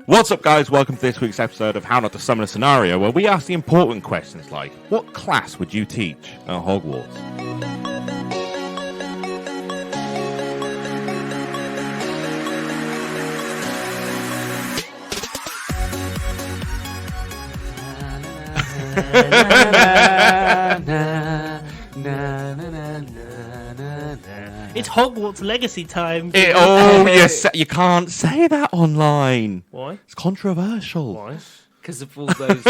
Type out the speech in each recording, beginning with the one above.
What's up, guys? Welcome to this week's episode of How Not to Summon a Scenario, where we ask the important questions like, what class would you teach at Hogwarts? It's Hogwarts Legacy time. You can't say that online. Why? It's controversial. Why? Because of all those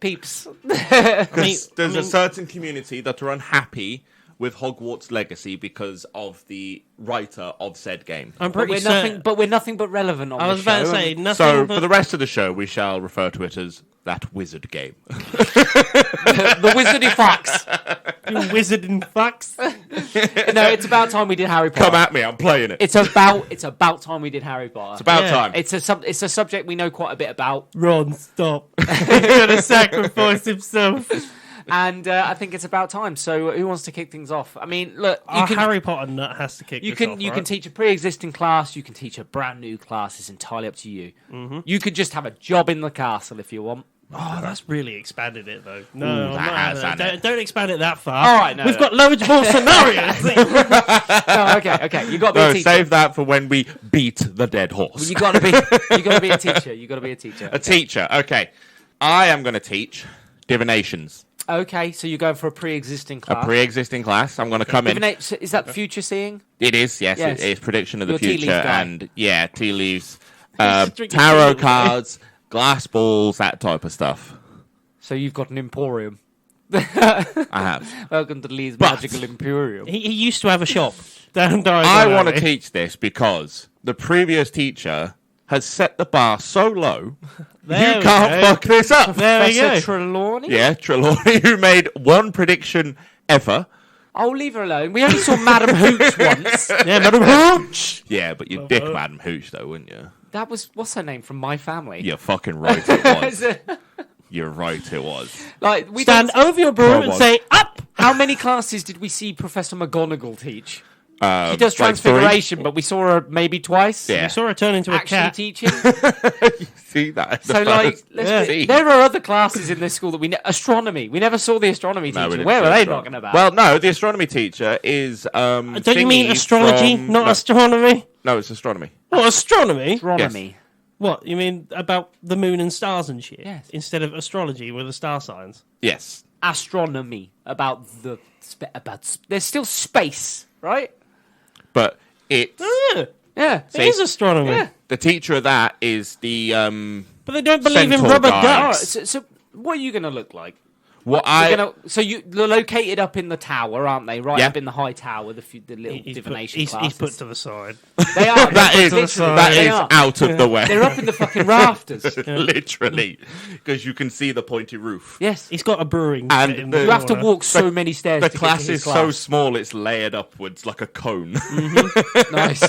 peeps. There's a certain community that are unhappy with Hogwarts Legacy because of the writer of said game. I'm But pretty we're certain. nothing but relevant on I the was about to show. say nothing. So, but for the rest of the show, we shall refer to it as that wizard game. the Wizardy Fox. you wizard and fucks. No, it's about time we did Harry Potter. Come at me, I'm playing it. It's about time we did Harry Potter. It's about Yeah. time. It's a subject we know quite a bit about, Ron, stop. He's gonna sacrifice himself. and I think it's about time. So, who wants to kick things off? I mean, look, Our Harry Potter nut has to kick. you this can off, you right? can teach a pre-existing class. You can teach a brand new class. It's entirely up to you. Mm-hmm. You could just have a job in the castle if you want. Oh, that's really expanded it though. No, Ooh, that has, hasn't it? don't expand it that far. All right, no, we've no. got loads more scenarios. No, okay. You got to be No, a teacher. save that for when we beat the dead horse. You got to be a teacher. You got to be a teacher. A teacher, okay. I am going to teach divinations. Okay, so you're going for a pre-existing class. A pre-existing class. I'm going to come in. Is that future seeing? It is, yes. Yes. It is prediction of the You're a tea leaf future. guy. And, yeah, tea leaves, Just drink your tarot tea. cards, glass balls, that type of stuff. So you've got an emporium. I have. Welcome to Lee's But- Magical Emporium. he used to have a shop down Diagon I want to Alley. teach this because the previous teacher has set the bar so low, There you we can't go. fuck this up. There we go. Professor Trelawney? Yeah, Trelawney, who made one prediction ever. Oh, leave her alone. We only saw Madam Hooch once. Yeah, Madam Hooch. Yeah, but you'd dick Madam Hooch, though, wouldn't you? That was, what's her name from My Family? You're fucking right, it was. You're right, it was. Like, we Stand don't- over your broom and on. say up. How many classes did we see Professor McGonagall teach? She does Like Transfiguration, but we saw her maybe twice. Yeah. I saw her turn into a Actually cat. teaching. See that? So, like, See? there are other classes in this school that astronomy. We never saw the astronomy No, we teacher. didn't Where see were they astronomy. talking about? Well, no, the astronomy teacher is. Don't you mean Thingy astrology, from- not no, astronomy? No, it's astronomy. What, astronomy? astronomy. What, you mean about the moon and stars and shit? Yes. Instead of astrology with the star signs? Yes. Astronomy about the there's still space, right? But it's. Yeah, Yeah. it is astronomy. Yeah. The teacher of that is the. But they don't believe in Centaur rubber guy. All right, ducks. so what are you going to look like? What So you're located up in the tower, aren't they? Right Yeah. up in the high tower, the little divination He's classes. put to the side. They are. that is literally, that they is are. out of the way. They're up in the fucking rafters. Literally, because you can see the pointy roof. Yes. He's got a brewing. And bit in the- the You have to corner. walk so many stairs The to class get to his is so class. small it's layered upwards like a cone. Nice.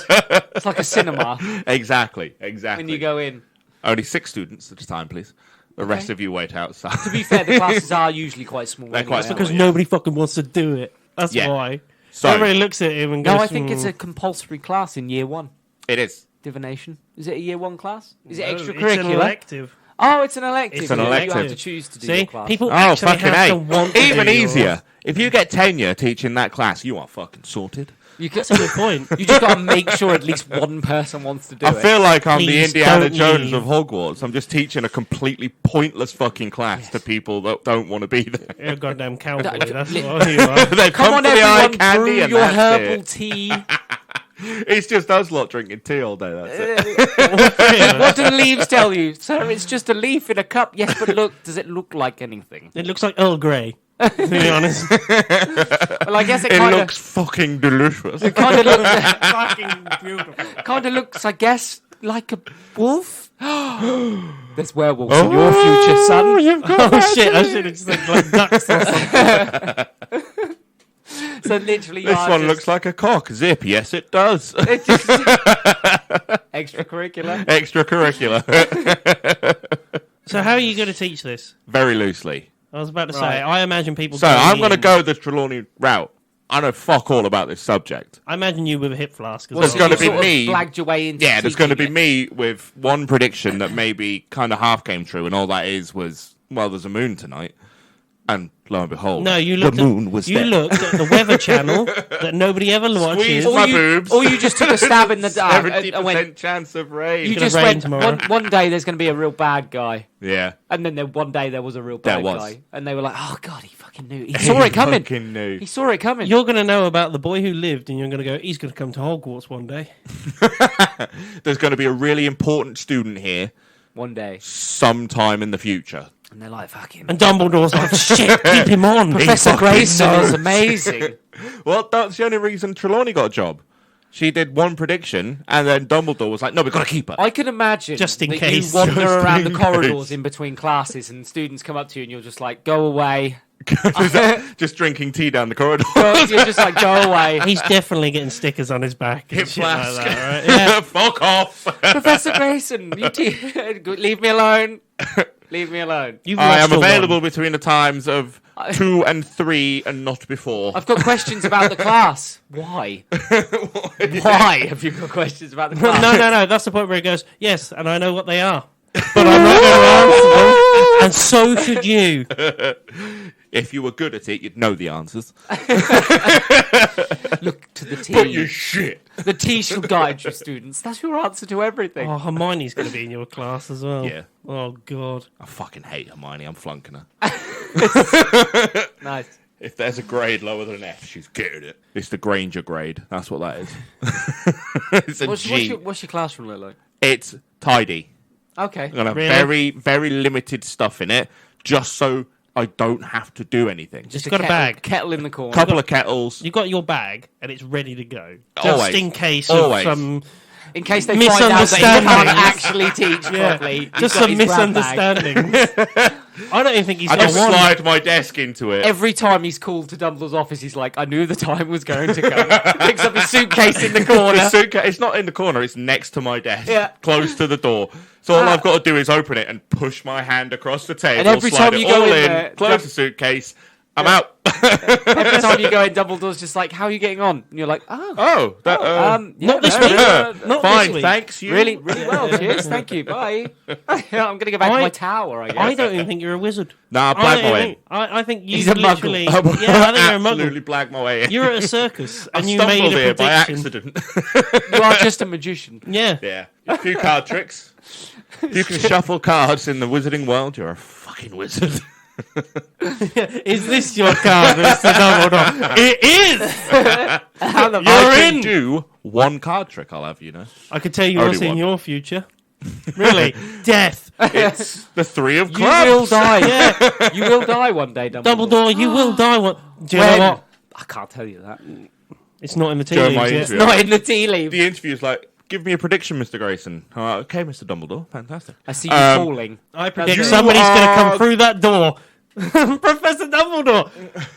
It's like a cinema Exactly. when you go in. Only 6 students at a time, please. The rest of you wait outside. To be fair, the classes are usually quite small. They're quite anyway, small. Because aren't Yeah. nobody fucking wants to do it. That's Yeah. why. So Everybody looks at him and they? goes, No, I think it's a compulsory class in year 1. it is. Divination. Is it a year 1 class? Is it It's an extracurricular? elective. Oh, it's an elective. It's an You elective. have to choose to do See, your class. people Oh, actually fucking have to A. want to Even do easier. yours. If you get tenure teaching that class, you are fucking sorted. You That's a good point. You just got to make sure at least one person wants to do I it. feel like I'm the Please Indiana don't Jones leave. of Hogwarts. I'm just teaching a completely pointless fucking class to people that don't want to be there. You're a goddamn cowboy. That- That's what you are. They've Come come on, for the eye everyone, candy brew and your that's herbal it. tea. It's just us lot drinking tea all day. That's it. What do the leaves tell you? Sir, it's just a leaf in a cup. Yes, but look, does it look like anything? It looks like Earl Grey, to be honest. Well, I guess it It kind looks fucking delicious. of looks, Fucking beautiful. kind of looks, I guess, like a wolf. There's werewolves in your future, son. You've got Oh that. shit, I should have said like ducks or something. So literally, you This are one just- looks like a cock. Zip. Yes, it does. extracurricular. Extracurricular. So how are you going to teach this? Very loosely. I was about to say, Right. I imagine people... So going I'm going to in- go the Trelawney route. I know fuck all about this subject. I imagine you with a hip flask as There's well. going to be sort of me. flagged your way into Yeah, there's going to be teaching me with one prediction that maybe kind of half came true, and all that was, well, there's a moon tonight. And lo and behold, No, you the looked moon was you there. looked at the Weather Channel that nobody ever watches. Squeeze my it. boobs. Or you just took a stab in the dark 70% and went, chance of rain. you gonna just rain went, tomorrow. one day there's going to be a real bad guy. Yeah. And then one day there was a real There bad was. guy. And they were like, oh, God, he fucking knew. He saw it coming. Fucking knew. He saw it coming. You're going to know about the boy who lived, and you're going to go, he's going to come to Hogwarts one day. There's going to be a really important student here One day. sometime in the future. And they're like, fucking... And Dumbledore's like, shit, keep him on. Professor fucking Grayson knows. is amazing. Well, that's the only reason Trelawney got a job. She did one prediction, and then Dumbledore was like, no, we've got to keep her. I can imagine Just in that case. you wander Just around in the corridors case. in between classes and students come up to you and you're just like, go away. Just drinking tea down the corridor. You're just like, go away. He's definitely getting stickers on his back and Hip shit like flask. that, right? Yeah. Fuck off. Professor Grayson, leave me alone. Leave me alone. You've I lost am your available one. between the times of 2 and 3 and not before. I've got questions about the class. Why? Why have you got questions about the class? No. That's the point where he goes, yes, and I know what they are. But I'm not going to answer them. And so should you. If you were good at it, you'd know the answers. Look to the T. But you shit. The T shall guide you, students. That's your answer to everything. Oh, Hermione's going to be in your class as well. Yeah. Oh, God. I fucking hate Hermione. I'm flunking her. Nice. If there's a grade lower than an F, she's good at it. It's the Granger grade. That's what that is. It's a G. What's your classroom look like? It's tidy. Okay. I'm going to have Really? very, very limited stuff in it, just so I don't have to do anything. Just got a bag. Kettle in the corner. Couple of kettles. You've got your bag, and it's ready to go. Just Always. in case Always. of some... In case they find out that he can't actually teach properly. Just he's got some his grab bag. misunderstandings. I don't even think he's I got just one. slide my desk into it. Every time he's called to Dumbledore's office, he's like, I knew the time was going to come. Picks up his suitcase in the The corner. suitcase, it's not in the corner, it's next to my desk, Yeah. close to the door. So all I've got to do is open it and push my hand across the table, And every slide time it you go all in in, there, close the suitcase, I'm out. Every time you go in, Dumbledore's just like, how are you getting on? And you're like, Oh, that, Not this week. Not fine, this week. thanks. You Really, really well. Cheers. Thank you. Bye. I'm going to go back to my tower, I guess. I don't even think you're a wizard. Nah, blag my way in. I think you He's a muggle. literally... Yeah, I think you're a Absolutely muggle. blag my way in. You're at a circus, I and you stumbled made a here by prediction. accident. You are just a magician. Yeah. Yeah, a few card tricks. If you can shuffle cards in the wizarding world, you're a fucking wizard. Is this your card, Mr. Dumbledore? It is! How the I fuck? can do one card trick, I'll have you know. I could tell you Only what's in one. your future. Really? Death. It's the 3 of You clubs. will die. Yeah. You will die one day, Dumbledore. Dumbledore, you will die one... Do you When? know what? I can't tell you that. It's not in the tea During my leaves yet. interview. Not in the tea leaf. The interview's like, give me a prediction, Mr. Grayson. Okay, Mr. Dumbledore, fantastic. I see you falling. I predict You somebody's going to are- come through that door. Professor Dumbledore.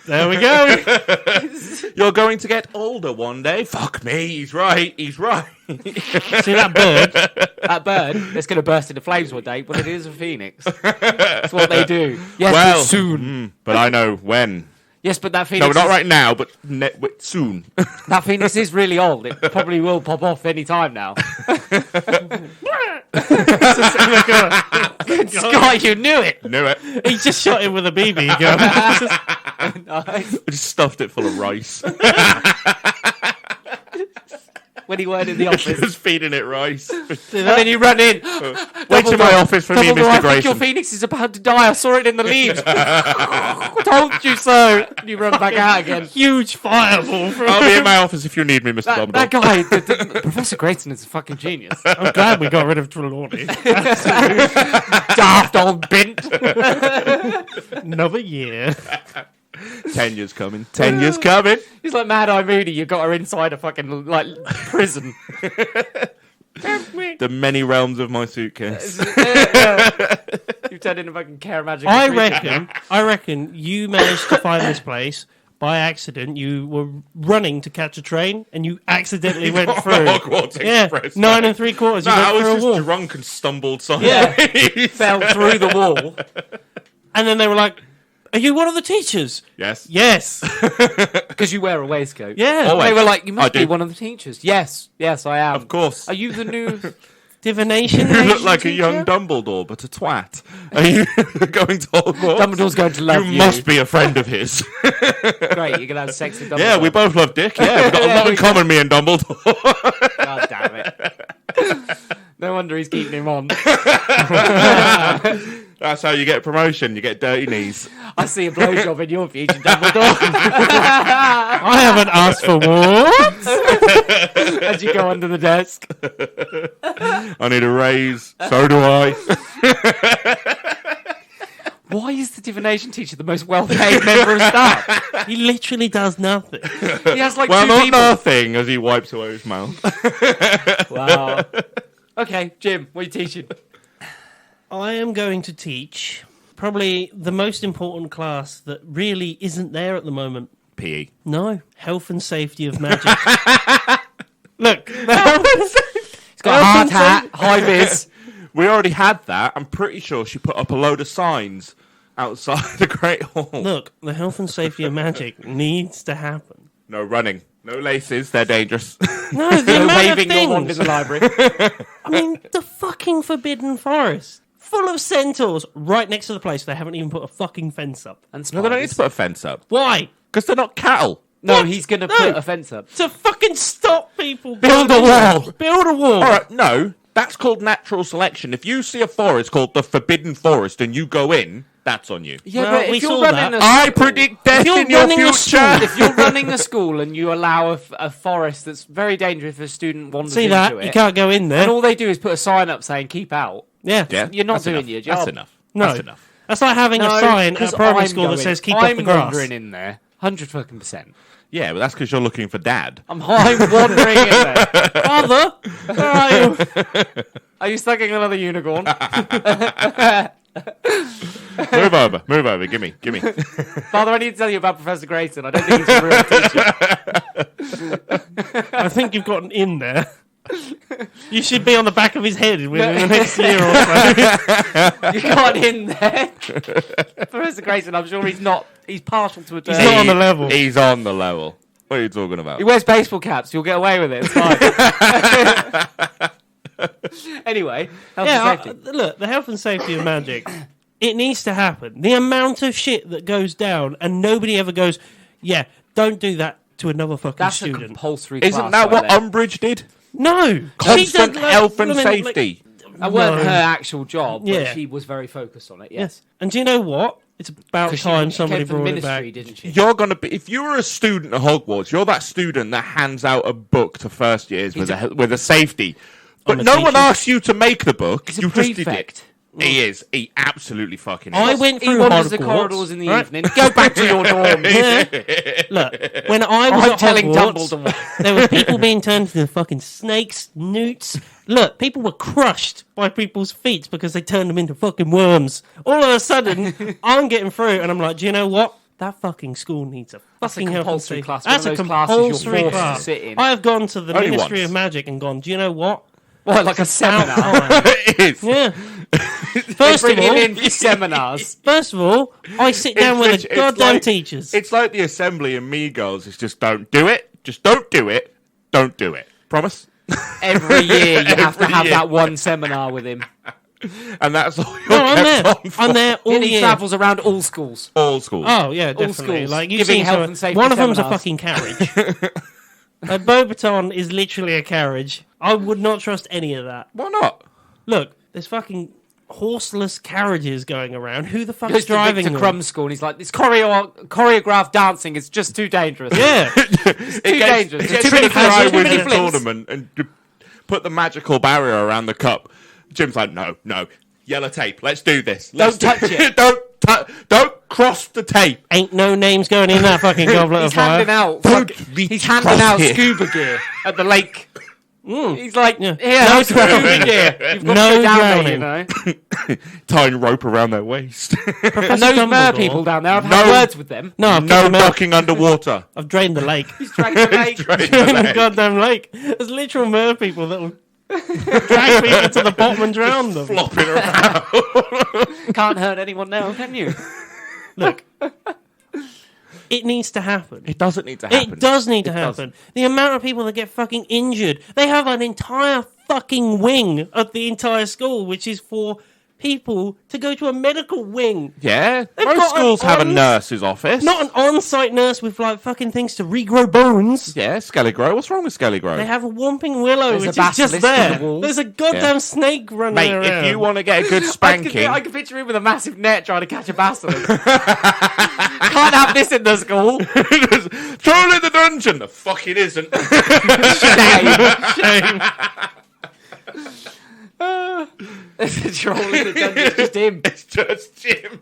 There we go. You're going to get older one day. Fuck me, he's right, he's right. See that bird? That bird that's going to burst into flames one day, but it is a phoenix. That's what they do. Yes, Well, but soon. but I know when. Yes, but that phoenix. No, not is, right now, but soon. That phoenix is really old. It probably will pop off any time now. Scott, you knew it. Knew it. He just shot him with a BB gun. I just stuffed it full of rice. When he weren't in the office. Just feeding it rice. And then you run in. Wait to my office for me, Dumbledore, Mr. I think your Grayson. phoenix is about to die. I saw it in the leaves. Told you so. And you run back out again. Huge fireball. From I'll be in my office if you need me, Mr. That Dumbledore. guy, Professor Grayson is a fucking genius. I'm glad we got rid of Trelawney. Daft old bint. Another year. 10 years coming. 10 years coming. He's like Mad Eye Moody. You got her inside a fucking like prison. The many realms of my suitcase. You turned into fucking Care Magic. I reckon you managed to find this place by accident. You were running to catch a train and you accidentally went through. Hogwarts Yeah, Express. 9 3/4. No, You I went through was a wall. just drunk and stumbled Yeah. sideways. Fell through the wall. And then they were like, "Are you one of the teachers?" Yes. Yes. Because you wear a waistcoat. Yeah. Always. They were like, you I must be do. one of the teachers. Yes, I am. Of course. Are you the new... Divination. You look like a teacher? young Dumbledore, but a twat. Are you going to Hogwarts? Dumbledore's going to love you. You must be a friend of his. Great, you're going to have sex with Dumbledore. Yeah, we both love Dick. Yeah, we've got a lot in common, me and Dumbledore. God damn it. No wonder he's keeping him on. That's how you get promotion. You get dirty knees. I see a blowjob in your future, Dumbledore. I haven't asked for what? As you go under the desk. I need a raise. So do I. Why is the divination teacher the most well-paid member of staff? He literally does nothing. He has like Well, two not people. nothing, as he wipes away his mouth. Wow. Okay, Jim, what are you teaching? I am going to teach probably the most important class that really isn't there at the moment. PE. No, health and safety of magic. Look, He's got a hard hat, high vis. We already had that. I'm pretty sure she put up a load of signs outside the Great Hall. look, the health and safety of magic needs to happen. No running. No laces. They're dangerous. No, the No amount waving of your wand in things. the library. I mean, the fucking Forbidden Forest. Full of centaurs right next to the place. They haven't even put a fucking fence up. And No, they don't need spiders. to put a fence up. Why? Because they're not cattle. No, What? he's going to No. put a fence up. To fucking stop people. Build a building- wall. Build a wall. All right, no. That's called natural selection. If you see a forest called the Forbidden Forest and you go in, that's on you. Yeah, Well, but we if you're saw running that. a I school- predict death you're in your running a future. If you're running a school and you allow a forest that's very dangerous if a student wanders See into that? it, You can't go in and there. all they do is put a sign up saying "keep out." Yeah. Yeah, You're not that's doing enough. your job. That's enough. No. That's enough. That's like having a No, sign at 'cause a primary I'm school that going- says keep I'm off the grass. wandering in there, 100%. Yeah, but that's because you're looking for dad. I'm wandering in there. Father, where are you? Are you sucking another unicorn? Move over. Gimme. Father, I need to tell you about Professor Grayson. I don't think he's a real teacher. I think you've got an in there. You should be on the back of his head within the next year or so. You got in there. Professor Grayson, I'm sure he's not. He's partial to a turn. He's not on the level. He's on the level. What are you talking about? He wears baseball caps. You'll get away with it. It's fine. Anyway, health and safety. Look, the health and safety of magic, it needs to happen. The amount of shit that goes down and nobody ever goes, yeah, don't do that to another fucking That's a student. compulsory Isn't class that right what there. Umbridge did? No. Constant She did, health and I mean, safety. That weren't No. her actual job, but Yeah. she was very focused on it, Yes. yes. And do you know what? It's about 'Cause time she somebody came from brought it ministry, back. didn't she? You're gonna be if you're a student at Hogwarts. You're that student that hands out a book to first years with a safety, but I'm a no one teacher. asks you to make the book. He's a You just did it. prefect. He is. He absolutely fucking is. I went He through wanders the Hogwarts, corridors in the right? evening. Go back to your dorm. Yeah. Look, when I was I'm at telling Hogwarts, Dumbledore. there were people being turned into fucking snakes, newts. Look, people were crushed by people's feet because they turned them into fucking worms. All of a sudden, I'm getting through, and I'm like, do you know what? That fucking school needs a That's a fucking health and compulsory safety. class, one That's a of those classes you're compulsory forced to class. sit in. I have gone to the Only Ministry once. of Magic and gone, do you know what? What, like a seminar? it is. Yeah. They First of bring him all, in for seminars. I sit down with the It's goddamn like- teachers. It's like the assembly in Mean Girls. It's just don't do it. Just don't do it. Don't do it. Promise. Every year you have to Every have year. that one seminar with him. And that's all you're No, I'm kept there. on for. I'm there all And he year. travels around all schools. All schools. Oh yeah, definitely. schools, Like you've giving seen health some- and safety one of them's a seminars. fucking carriage. A Beaubaton is literally a carriage. I would not trust any of that. Why not? Look, there's fucking horseless carriages going around. Who the fuck Goes is to driving Victor them? Crumb's school and he's like, this choreographed dancing is just too dangerous. Yeah, It's too dangerous. It There's gets too many to the Dry flips. Too many Wizard flips. tournament and put the magical barrier around the cup. Jim's like, no. Yellow tape. Let's do this. Don't touch it. Don't cross the tape. ain't no names going in that fucking goblet He's of fire. handing out. Don't reach He's handing across out here. scuba gear at the lake. He's like, Yeah. here, No have scuba drowning. gear. You've got No to go down there, drowning. you know. Tying rope around their waist. And those mer Dumbledore- people down there, I've had No. words with them. No, I've No kicked them out. ducking underwater. I've drained the lake. He's dragging the lake. In the goddamn lake. There's literal mer people that will drag people to the bottom and drown them. Flopping around. Can't hurt anyone now, can you? Look, It needs to happen. It doesn't need to happen. It does need to happen. The amount of people that get fucking injured. They have an entire fucking wing of the entire school, which is for people to go to a medical wing. Yeah. They've Most got schools have a nurse's office. Not an on-site nurse with like fucking things to regrow bones. Yeah, Skelly Grow. What's wrong with Skelly Grow? They have a Whomping Willow, There's a which is just basilisk on there. the wall. There's a goddamn snake running Mate, around. if you want to get a good spanking... I can picture him with a massive net trying to catch a basilisk. Can't have this in the school. Throw it in the dungeon. The fuck it isn't. Shame. It's your only dungeon, it's just him. It's just Jim.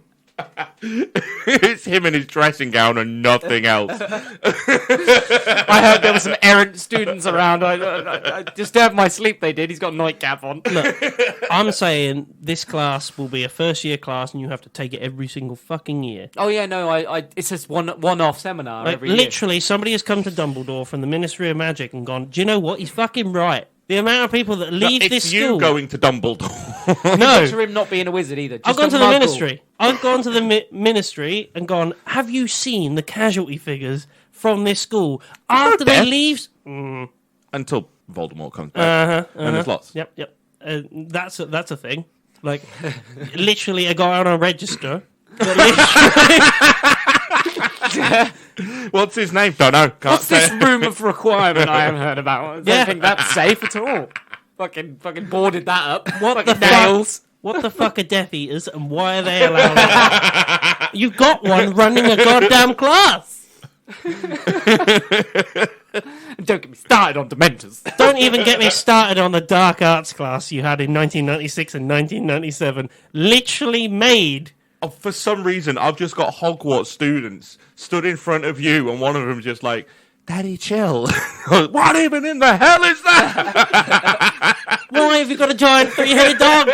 It's him in his dressing gown and nothing else. I heard there were some errant students around. I disturbed my sleep, they did. He's got a nightcap on. Look, I'm saying this class will be a first-year class, and you have to take it every single fucking year. Oh, yeah, no, it's just one-off seminar Like, every year. literally, somebody has come to Dumbledore from the Ministry of Magic and gone, do you know what? He's fucking right. The amount of people that leave It's this you school... going to Dumbledore. No. Picture him not being a wizard either. I've Just gone a to the muggle. ministry. I've gone to the ministry and gone, have you seen the casualty figures from this school? After they death. leave... Until Voldemort comes back. And there's lots. Yep. That's a thing. Like, literally a guy on a register. What's his name? Don't know. Can't What's say. this room of requirement I haven't heard about? I don't Yeah. think that's safe at all. Fucking boarded that up. What the Fucking nails. What the fuck are Death Eaters and why are they allowed it? You've got one running a goddamn class. Don't get me started on Dementors. Don't even get me started on the dark arts class you had in 1996 and 1997. Literally made... Oh, for some reason, I've just got Hogwarts students stood in front of you, and one of them just like, Daddy, chill. What even in the hell is that? Why have you got a giant three-headed dog?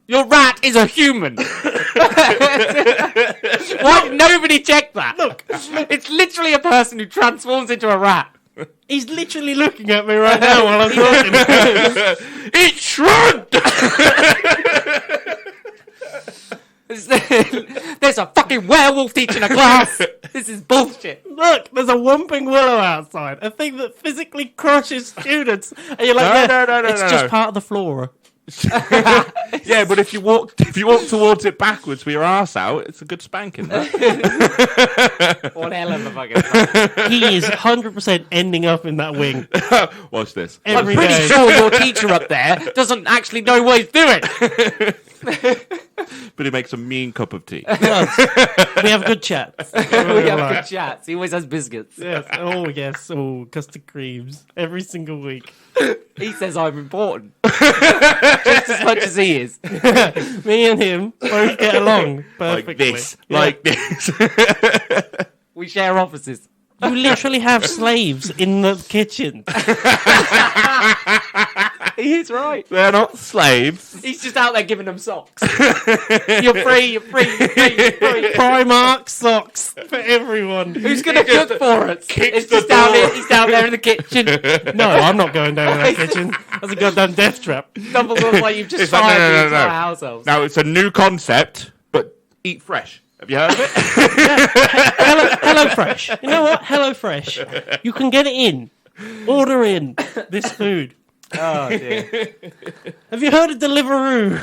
Your rat is a human. Why nobody checked that? Look, it's literally a person who transforms into a rat. He's literally looking at me right now while I'm talking. It shrugged! There's a fucking werewolf teaching a class. This is bullshit. Look, there's a Whomping Willow outside. A thing that physically crushes students. And you're like, No, it's just part of the flora. Yeah, but if you walk towards it backwards with your arse out, it's a good spanking. Right? What hell of a fucking... He is 100% ending up in that wing. Watch this. I'm Every pretty day. sure your teacher up there doesn't actually know what he's doing. But he makes a mean cup of tea. We have good chats. We have good chats. He always has biscuits. Yes. Oh, yes. Oh, custard creams. Every single week. He says I'm important. Just as much as he is. Me and him both get along Like perfectly. this. Yeah. Like this. We share offices. You literally have slaves in the kitchen. He's right. They're not slaves. He's just out there giving them socks. You're free, you're free, you're free, you're free. Primark socks for everyone. Who's going to cook for us? kicks It's the just down door. here. He's down there in the kitchen. No, I'm not going down in that kitchen. That's a goddamn death trap. Dumbledore's like, you've just It's like, fired no, the no, no, entire no. house elves. Now, it's a new concept, but eat fresh. Have you heard of it? Hello Fresh. You know what? Hello Fresh. You can get it in. Order in this food. Oh, dear. Have you heard of Deliveroo?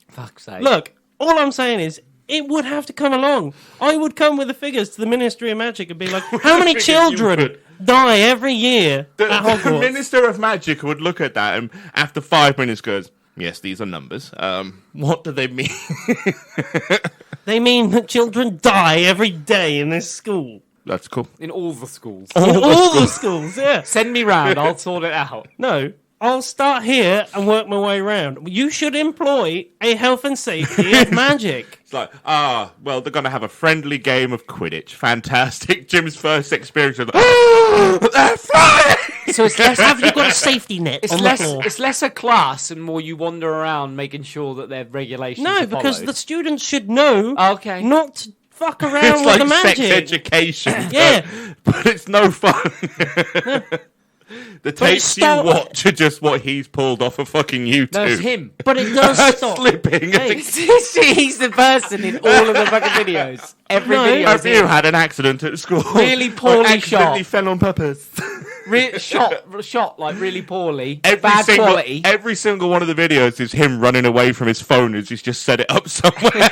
Fuck's sake. Look, all I'm saying is, it would have to come along. I would come with the figures to the Ministry of Magic and be like, how many Figures you children would. die every year The at Hogwarts? Minister of Magic would look at that and after 5 minutes goes, yes, these are numbers. What do they mean? They mean that children die every day in this school. That's cool. In all the schools. In all the schools, yeah. Send me round, I'll sort it out. No, I'll start here and work my way around. You should employ a health and safety of magic. It's like, well, they're going to have a friendly game of Quidditch. Fantastic. Jim's first experience of, they're flying! So it's less, Have you got a safety net it's on less, the floor? it's less a class and more you wander around making sure that their regulations No, are because followed. the students should know Okay. not to fuck around It's with like the sex magic. education. Yeah. But it's no fun. The tapes you watch are just what he's pulled off of fucking YouTube. No, it's him. But it does stop. Slipping. Hey. He's the person in all of the fucking videos. Every video. Have you had an accident at school? Really poorly accidentally shot. fell on purpose. Shot like really poorly. Quality. Every single one of the videos is him running away from his phone as he's just set it up somewhere.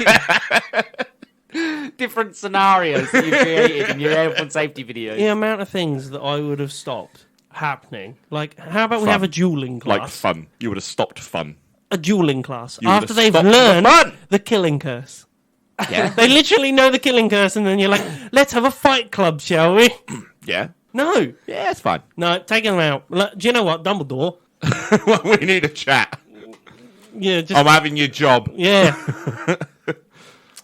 Different scenarios that you've created in your health and safety videos. The amount of things that I would have stopped happening. Like, how about we have a dueling class? Like fun. You would have stopped fun. A dueling class. You would After have they've stopped learned the the killing curse. Yeah. They literally know the killing curse, and then you're like, let's have a fight club, shall we? Yeah. No. Yeah, it's fine. No, take them out. Look, do you know what? Dumbledore. Well, we need a chat. Yeah, just... I'm having your job. Yeah.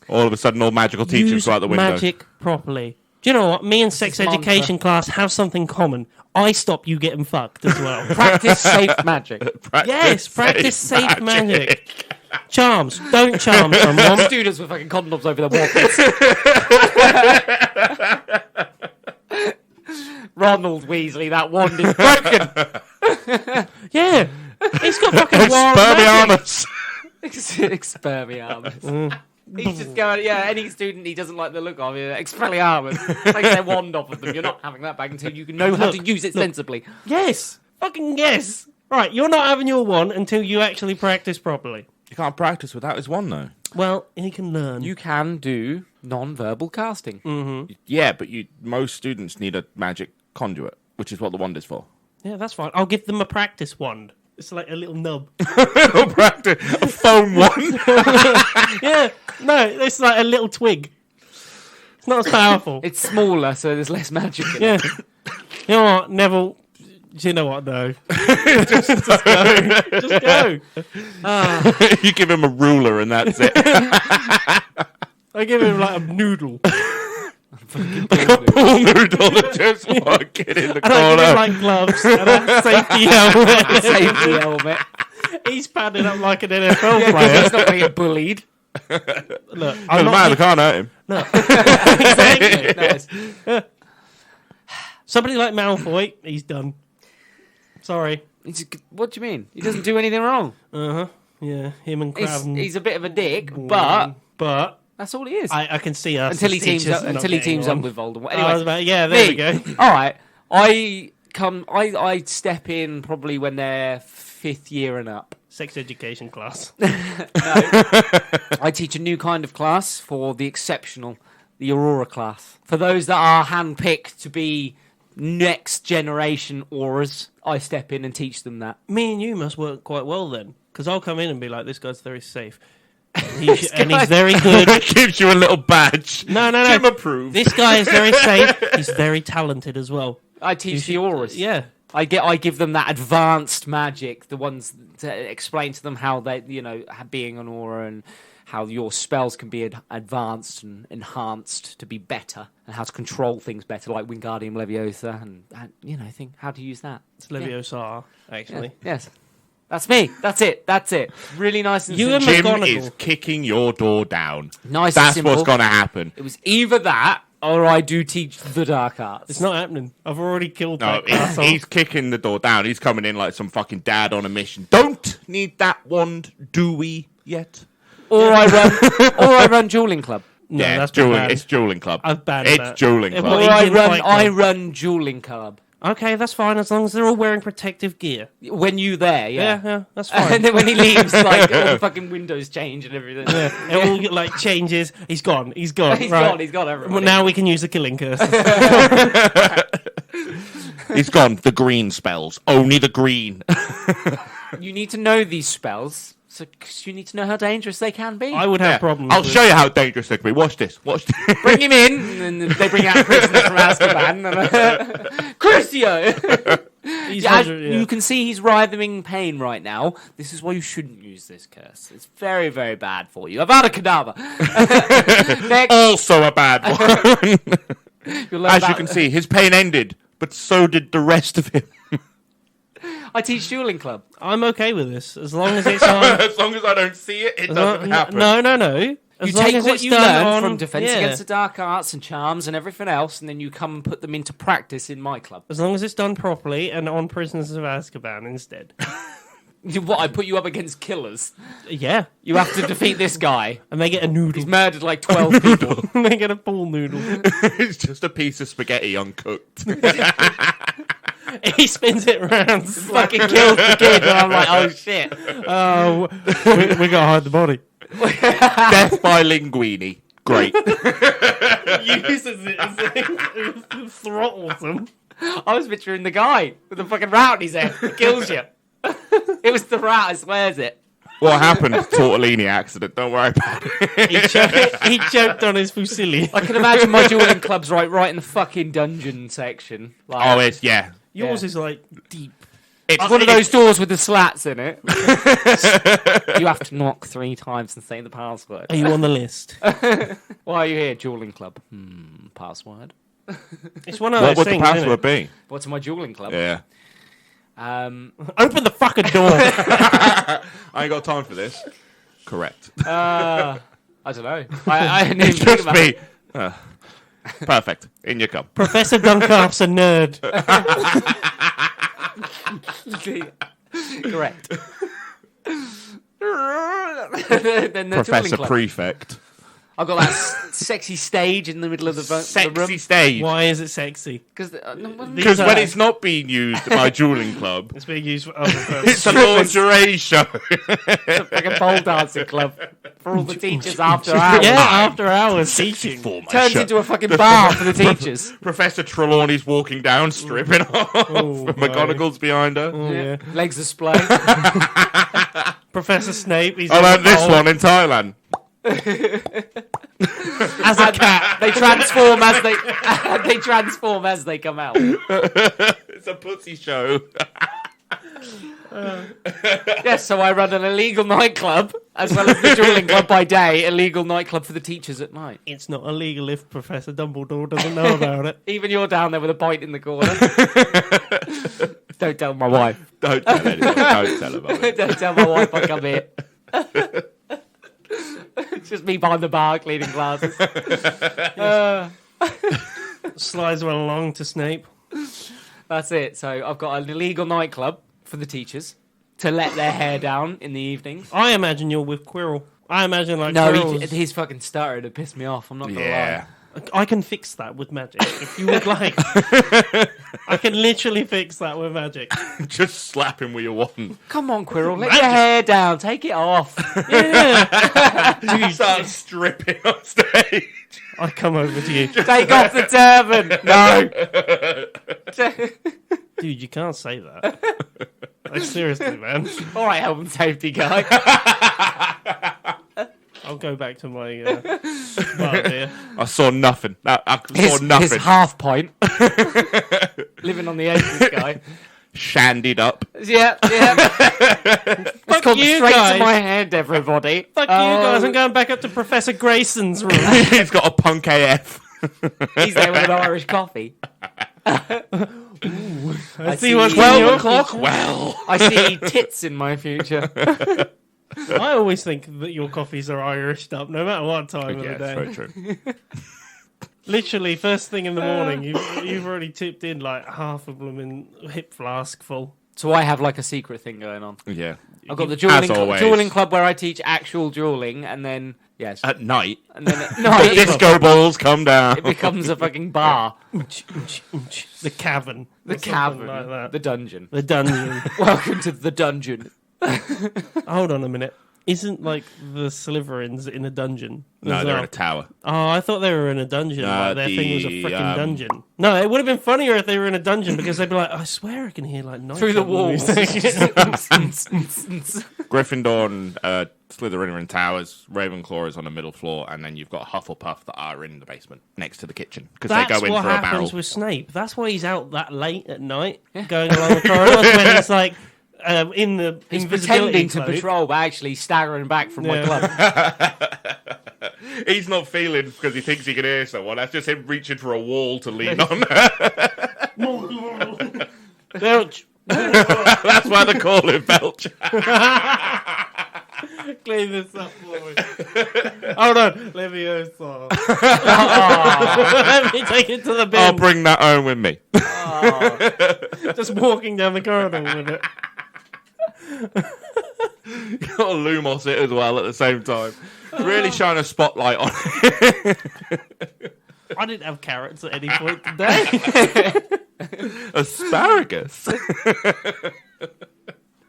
All of a sudden, all magical teachers Use go out the window. magic properly. Do you know what? Me and sex education class have something common. I stop you getting fucked as well. Practice safe magic. Practice safe magic. Charms. Don't charm someone. Students with fucking condoms over their walkers. Ronald Weasley, that wand is broken. Yeah. He's got fucking wild magic. Expelliarmus. He's just going, any student he doesn't like the look of, Expelliarmus. Take their wand off of them. You're not having that back until you can know how to use it sensibly. Yes. Fucking yes. Right, you're not having your wand until you actually practice properly. You can't practice without his wand, though. Well, he can learn. You can do non-verbal casting. Mm-hmm. Yeah, but most students need a magic conduit, which is what the wand is for. Yeah, that's fine. I'll give them a practice wand. It's like a little nub. Practice a foam wand. Yeah, no, it's like a little twig. It's not as powerful. It's smaller, so there's less magic in it. Yeah. You know what, Neville? Do you know what, though? just go. Just go. You give him a ruler and that's it. I give him like a noodle. Like a pool noodle that just walking in the And I give corner. him like gloves and a safety helmet. Safety helmet. He's padded up like an NFL player. He's not going to get bullied. Look, Doesn't I'm not... matter, they can't hurt him. Exactly. Nice. Somebody like Malfoy, he's done. Sorry. What do you mean? He doesn't do anything wrong. Uh-huh. Yeah, him and Craven. He's a bit of a dick, but that's all he is. I can see us until he teams up. not Until he getting teams on. up with Voldemort. I was Anyway, about, yeah, there we go. All right, I step in probably when they're 5th year and up. Sex education class. No, I teach a new kind of class for the exceptional, the Aurora class. For those that are handpicked to be next generation auras, I step in and teach them that. Me and you must work quite well then, because I'll come in and be like, this guy's very safe. And he's very good. Gives you a little badge. No. Jim approved. This guy is very safe. He's very talented as well. I teach the auras. Yeah. I give them that advanced magic, the ones to explain to them how they, being an aura and how your spells can be advanced and enhanced to be better, and how to control things better, like Wingardium Leviosa, and how to use that. It's Leviosa, actually. Yeah. Yes. That's me. That's it. Really nice and You simple. and Jim McGonagall. is kicking your door down. Nice and That's simple. what's going to happen. It was either that or I do teach the dark arts. It's not happening. I've already killed No, that asshole. he's kicking the door down. He's coming in like some fucking dad on a mission. Don't need that wand, do we, yet? Or I run dueling club. No, yeah, that's dueling. bad. It's dueling club. I've banned It's that. dueling Or club. Or Indian Fight Club. I run dueling club. Okay, that's fine, as long as they're all wearing protective gear. When you there, yeah. Yeah, that's fine. And then when he leaves, like all the fucking windows change and everything. It all like changes. He's gone. He's right. gone. He's got everybody. Well, now we can use the killing curse. He's gone. The green spells. Only the green. You need to know these spells, so 'cause you need to know how dangerous they can be. I would have problems. I'll with show you how dangerous they can be. Watch this. Bring him in, and then they bring out prisoners from Azkaban. Crucio! He's Yeah, 100, you can see he's writhing in pain right now. This is why you shouldn't use this curse. It's very, very bad for you. Avada Kedavra. Next, Also a bad one. you'll learn As you about- can see, his pain ended, but so did the rest of him. I teach dueling club. I'm okay with this, as long as it's on... As long as I don't see it, it doesn't happen. No. As You long take as what it's you done learn on- from Defense yeah. Against the Dark Arts and Charms and everything else, and then you come and put them into practice in my club. As long as it's done properly and on Prisoners of Azkaban instead. What, I put you up against killers? Yeah. You have to defeat this guy. And they get a noodle. He's murdered like 12 people. They get a pool noodle. It's just a piece of spaghetti uncooked. He spins it around. Fucking kills the kid, and I'm like, oh shit. Oh, we gotta hide the body. Death by linguine. Great. Uses it as it throttles them. I was picturing the guy with the fucking rat on his head that kills you. It was the rat, I swears it. What happened? Tortellini accident. Don't worry about it. He choked on his fusilli. I can imagine my dueling club's right in the fucking dungeon section. Like, Oh, it's yeah. Yours Yeah. is like deep. it's one of those doors with the slats in it. You have to knock 3 times and say the password. Are you on the list? Why are you here, dueling club? Password. It's one of What those would the things. password be? What's my dueling club? Yeah. Open the fucking door. I ain't got time for this. Correct. I don't know. I didn't even think Just about me. it. Perfect. In you come. Professor Duncalf's a nerd. Correct. Then the Professor dueling club. Prefect. I've got that sexy stage in the middle of the Sexy room. stage. Why is it sexy? Because Because when it's not being used by dueling club, It's being used for other it's purposes. a lingerie show. it's like a pole dancing club for all the teachers after hours. Yeah, after hours teaching. For my Turns show. into a fucking bar for the teachers. Professor Trelawney's walking down, stripping off. Oh, McGonagall's behind her. Oh, yeah. Legs are splay. Professor Snape. He's I in learned the this bowl one in Thailand. as a cat. They transform as they transform as they come out. It's a pussy show. Yes, so I run an illegal nightclub as well as the dueling club by day, illegal nightclub for the teachers at night. It's not illegal if Professor Dumbledore doesn't know about it. Even you're down there with a pint in the corner. Don't tell my wife. Don't tell anyone. Don't tell about it. Don't tell my wife I come here. It's just me behind the bar cleaning glasses. Slides well along to Snape. That's it. So I've got an illegal nightclub for the teachers to let their hair down in the evenings. I imagine you're with Quirrell. I imagine like No, Quirrell's... he's fucking stuttered to piss me off. I'm not gonna Yeah. I can fix that with magic if you would like. I can literally fix that with magic. Just slap him with your wand. lie. Come on, Quirrell, let your hair down. Take it off. Yeah. You start stripping on stage. I come over to you, Take off the turban. No. dude. You can't say that. Like, seriously, man. All right, health and safety guy. I'll go back to my bar here. I saw nothing. I saw His nothing. half pint. Living on the edge, this guy. Shandied up. Yeah. It's called you straight guys. to my hand, everybody. Fuck you guys. I'm going back up to Professor Grayson's room. He's got a punk AF. He's there with an Irish coffee. I see what's 12 o'clock. Well, I see tits in my future. I always think that your coffees are Irished up, no matter what time yeah, of the day. it's very true. Literally, first thing in the morning, you've already tipped in like half a blooming hip flask full. So I have like a secret thing going on. Yeah. I've got the As always. dueling club where I teach actual dueling, and then yes, At night, and then at night disco balls come down. it becomes a fucking bar, The cavern. the or something cavern, like that. the dungeon. The dungeon. Welcome to the dungeon. Hold on a minute. Isn't like the Slytherins in a dungeon? No, as they're well? in a tower. Oh, I thought they were in a dungeon. Like their thing was a the, freaking dungeon. No, it would have been funnier if they were in a dungeon because they'd be like, I swear I can hear like Through the nightclub walls. music. Gryffindor and Slytherin are in towers. Ravenclaw is on the middle floor, and then you've got Hufflepuff that are in the basement next to the kitchen because they That's go in what for a barrel. happens with Snape. That's why he's out that late at night, going along the corridors when he's like in the He's invisibility pretending to cloak. patrol, but actually staggering back from my Yeah. club. He's not feeling because he thinks he can hear someone. That's just him reaching for a wall to lean on. Belch. That's why they call him Belch. Clean this up for me. Hold on. Let me Let me take it to the bin. I'll bring that home with me. Just walking down the corridor with it. You gotta Lumos it as well at the same time. Really shine a spotlight on it. I didn't have carrots at any point today. Asparagus.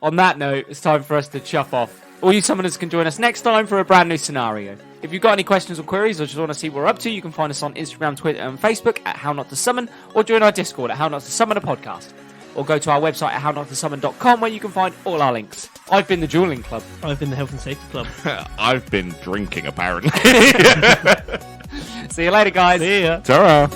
On that note, it's time for us to chuff off. All you summoners can join us next time for a brand new scenario. If you've got any questions or queries or just want to see what we're up to, you can find us on Instagram, Twitter and Facebook at How Not To Summon, or join our Discord at How Not To Summon a Podcast. Or go to our website at hownottosummon.com where you can find all our links. I've been the Dueling Club. I've been the Health and Safety Club. I've been drinking, apparently. See you later, guys. See ya. Ta-ra.